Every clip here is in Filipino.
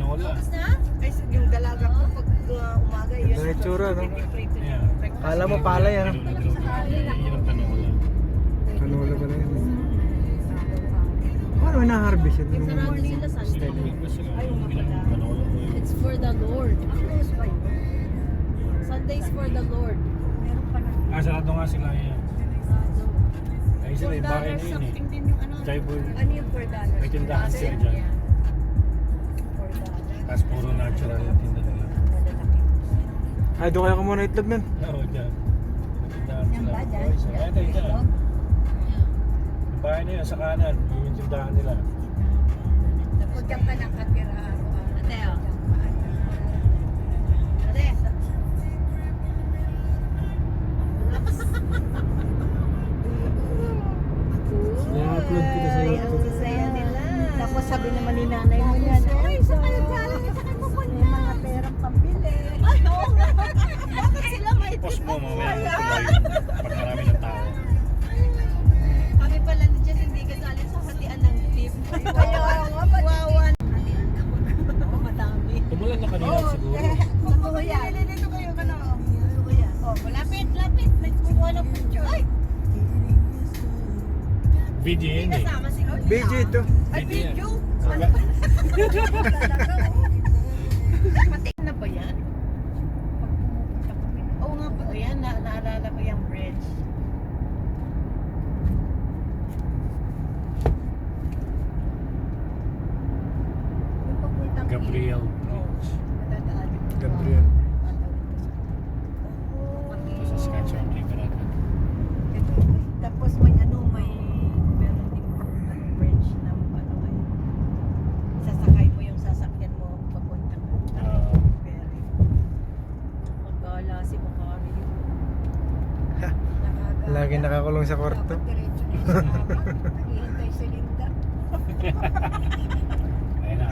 Canola. Ay, yung dalaga ko pag umaga yun. Ganda yung tsura, no? Yeah. Kala mo palay, ano? Yun ang canola. Canola ba na yun? Paano na-harvest yun? Sarado sila Sunday. Canola. It's for the Lord. Sundays for the Lord. Sarado nga sila yan. Sarado. Ay sila yung bahay na yun something eh. din yung ano. Jaibol. Ano yung $4? May tindahan sila dyan. Tapos puro natural yung tinda nila. Ay, doon kaya ko muna itlog, men. Oo, dyan. May tindahan Yan sila. ba dyan? Ay, sila. Ay, tayo dyan. Yung bahay na yun, sa kanan. Yun yung tindahan nila. Huwag kang ka nakatira araw-araw. Ate, oh. Ate. I-upload kita sa YouTube. Ang sasaya nila. Tapos sabi naman ni nanay mo yan, ay, sa kayo galing, sa kayo pupunta. May mga perang pambili. Ay, oo nga. Bakit sila may Post mo mamaya ng tuloy. Pag marami ng tao. Kami pala dyan hindi kasali sa hatian ng tip. Kaya nga, wawan. Madami. Tumulan na kanina siguro. Gusto yan. Nililito kayo ka na. Gusto ko yan. Oh, lapit. Let's kukuha ng picture. Ay, Video yun eh. kasama si Oli. BG ito. Ay, Video yan. video. Ano ba? Pati na ba yan? Pag pumupunta kami. Oo nga po, yan. Naalala ko yung bridge. Yung papuntang Gabriel Oo. Bridge. Madadaanin ko. Gabriel. Ito sa Saskatchewan River natin. Tapos may meron ding bridge na ay sasakay mo yung sasakyan mo papuntang ferry. Magkala si Bakari. Lagi nakakulong sa kwarto. Dapat diretso na yung sasama. Naghihintay si Linda. Ayun na.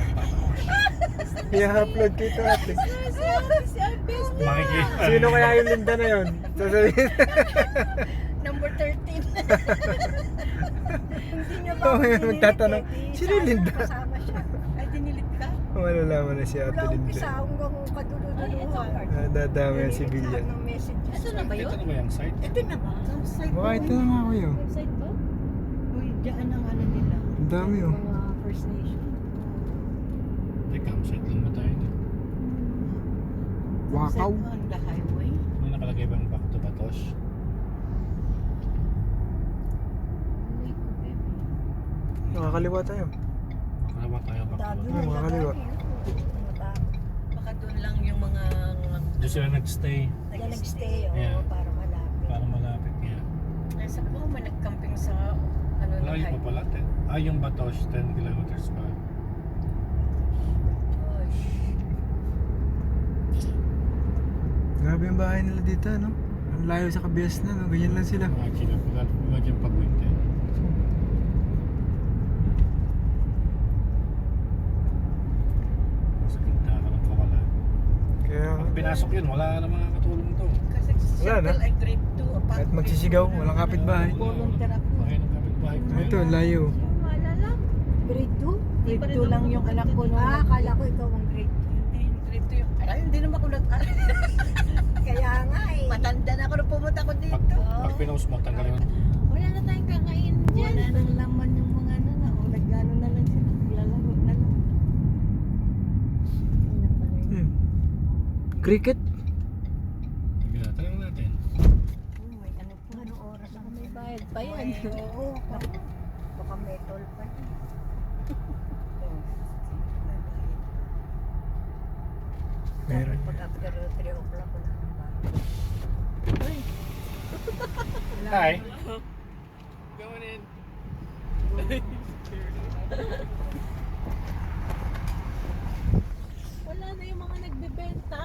I-upload kita ate. Makikita. Sino kaya yung Linda na yun? Sasabihin. Number 13. Hindi niya ba Oo, ako magtatanong, dinilit, sino Sana Linda? Kasama siya. Ay, dinilit ka? Malalaman na si ate Wala umpisa Linda. hanggang kadululuhan. Dadami ang sibilyan. Ng messages. Ito na ba Ito yun? na ba yung site? Ito na ba? Baka ito na nga kuya. Website ba? Uy, dyan ang ano nila. Ang dami oh. Mga First Nation. Hindi, campsite lang ba tayo? Wakaw. On the highway. May nakalagay bang back to Batos? Nakakaliwa tayo. Ano ba tayo back to Dami Batos? Oo, makakaliwa. Baka doon lang yung mga Doon sila nagstay nag-stay Yeah. para malapit. para malapit niya. Nasa po, may nag-camping sa ano na Layo pa highway. pala. Yung Batos, 10 kilometers pa. Gosh. Grabe yung bahay nila dito, no? Ang layo sa Kabias na, no? Ganyan lang sila. Imagine pag winter. Nasa gitna ka ng kawalan. Kaya, Pag pinasok yun, wala na mga katulong to. Kasi si Wala na. Shuttle ay grade 2. kahit magsisigaw, walang kapitbahay. Volunteer ako. Bakit ng kapitbahay ko? Ito, layo. Malala. Grade 2? Grade 2 lang yung anak ko. Akala ko ikaw ang grade 2. Hindi, grade 2 yung... Ay, hindi naman ako nag-aral. Kaya nga eh. Matanda na ako nung pumunta ko Pag, dito. pag pinost mo, tanggalin mo. Wala na tayong kakain dyan. Wala nang laman yung mga ano na. O, nag-ano na lang sila. Naglalaro na lang. Ayun na pala yun. Hmm. Cricket? Sige na, tanong natin. Oh, may ano po. Anong oras ako may bayad pa yan. Oo. Baka may toll pa yan. Meron. Pag after 3 o'clock ko na ang bayad. Hi. Wala na yung mga nagbebenta.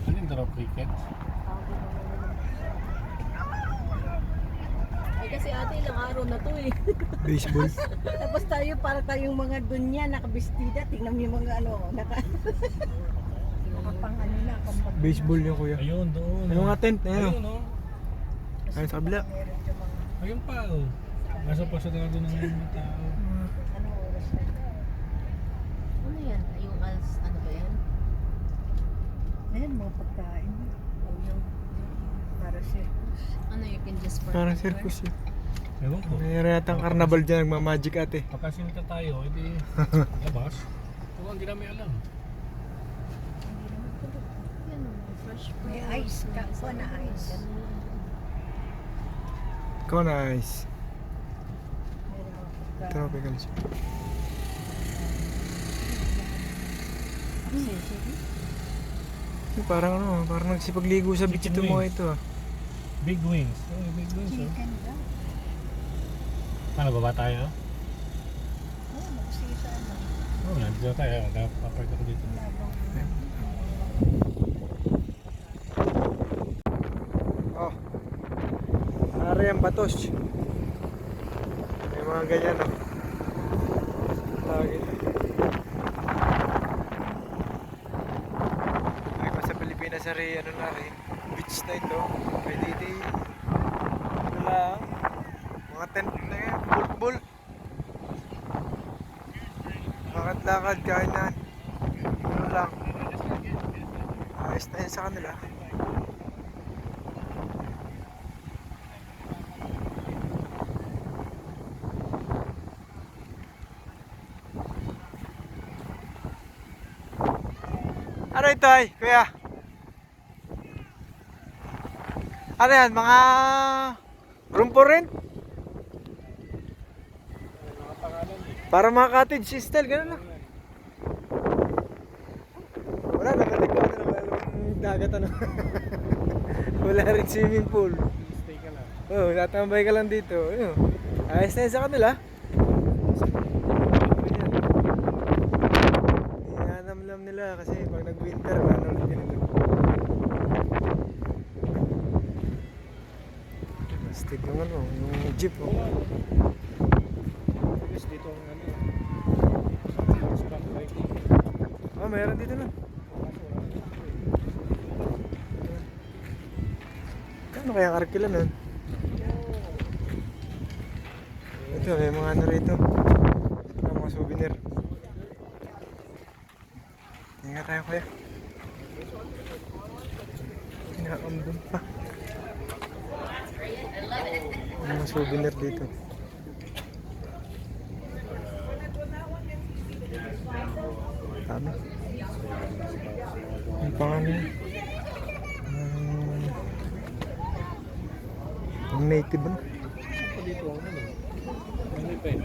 Ano yung drop cricket? Ay kasi ate ilang araw na to eh. Baseball? Tapos tayo para tayong mga dunya nakabestida. Tingnan mo yung mga ano, nakapang ano na. Baseball yung kuya. Ayun, doon. Ano nga tent? Ayun, Ayun, oh. oh. Ayun sa kabila. Meron yung mga Ayun pa, oh. Nasa pasagado na ngayon ng tao. Ano oras na? Ano yan? Yung ano ba yan? Ayan, mga pagkain. O yung, Para circus. ano you can just for Parang circus yun. Ewan ko. Mayroon yatang carnival dyan, nagmamagic ate. Pagkasinta tayo, edi labas. Kung hindi namin alam. Yan o, fresh May fruit, ice ka. may Kuha na salad, ice. ganun. Ikaw nice. Meron mga pagkain. Tropical siya. Accessory. Parang ano, parang nagsipagligo sa beach ito mga ito ah. Big wings. Oh, big wings. Oh. Chicken daw. Ano, baba tayo? Oo, magsisa na. Oo, nandito tayo. Papark ako dito. Oh. Pare ang batos. May mga ganyan oh. Tawag ito. Ay ko sa Pilipinas sa ano na rin. Beach na ito. Pwede ito ano lang. Mga tent na yan. Bulbul. Lakad-lakad kainan. Ano lang. Ayos na yun sa kanila. Ano ito ay, kuya? Ano yan, mga room for rent? Para mga cottage style, gano'n na. Wala, nakalikuan na naman yung dagat ano. Wala rin swimming pool. Stay ka lang. Oo, tatambay ka lang dito. Ayun. Ayos na yun sa kanila. Hinanamlam nila kasi pag nag-winter, ano ulit din ito. Astig yung ano, yung jeep. Oh. Because dito ang ano. Spot biking. Oh, mayroon dito na. Ano kaya ang arkila nun? Ito, may mga ano rito. Mga souvenir. Tingnan tayo kuya. Inaambon pa. May mga souvenir dito. Dami. Ang pangalan. Ang native ano? Dito ang ano. Ano pa yun?